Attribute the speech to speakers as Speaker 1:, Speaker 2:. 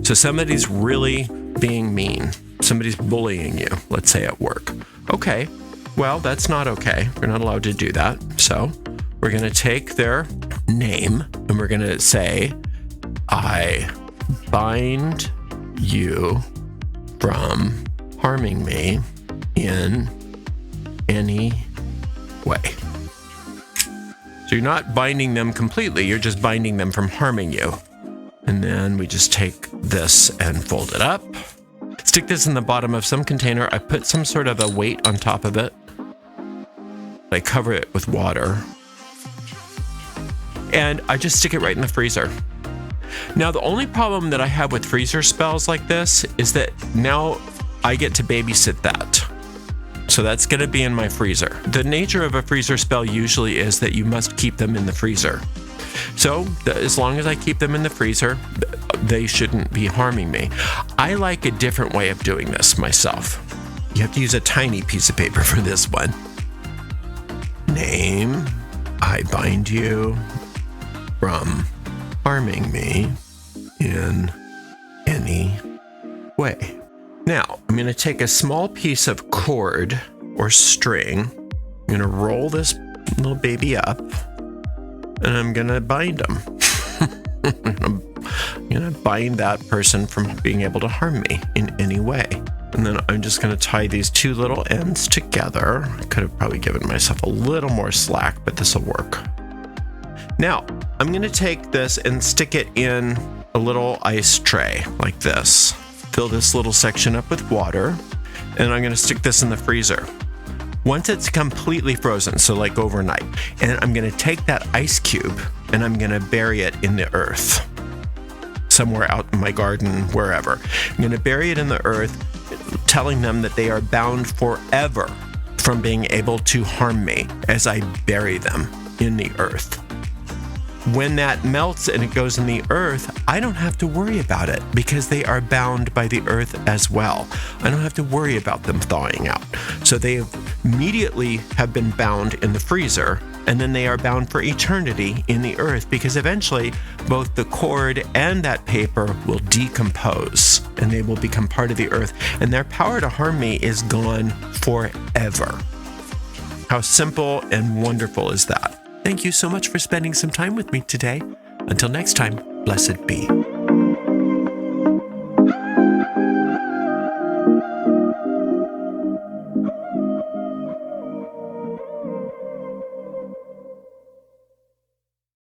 Speaker 1: So somebody's really being mean. Somebody's bullying you, let's say at work. Okay, well, that's not okay. We're not allowed to do that. So we're going to take their name and we're going to say, I bind you from harming me in any way. So you're not binding them completely, you're just binding them from harming you. And then we just take this and fold it up. Stick this in the bottom of some container. I put some sort of a weight on top of it. I cover it with water. And I just stick it right in the freezer. Now, the only problem that I have with freezer spells like this is that now I get to babysit that. So that's going to be in my freezer. The nature of a freezer spell usually is that you must keep them in the freezer. So as long as I keep them in the freezer, they shouldn't be harming me. I like a different way of doing this myself. You have to use a tiny piece of paper for this one. Name, I bind you from harming me in any way. Now, I'm going to take a small piece of cord or string. I'm going to roll this little baby up and I'm going to bind them. I'm going to bind that person from being able to harm me in any way. And then I'm just going to tie these two little ends together. I could have probably given myself a little more slack, but this will work. Now, I'm going to take this and stick it in a little ice tray like this. Fill this little section up with water, and I'm going to stick this in the freezer. Once it's completely frozen, so like overnight, and I'm going to take that ice cube and I'm going to bury it in the earth. Somewhere out in my garden, wherever. I'm going to bury it in the earth, telling them that they are bound forever from being able to harm me as I bury them in the earth. When that melts and it goes in the earth, I don't have to worry about it because they are bound by the earth as well. I don't have to worry about them thawing out. So they immediately have been bound in the freezer, and then they are bound for eternity in the earth because eventually both the cord and that paper will decompose and they will become part of the earth, and their power to harm me is gone forever. How simple and wonderful is that? Thank you so much for spending some time with me today. Until next time, blessed be.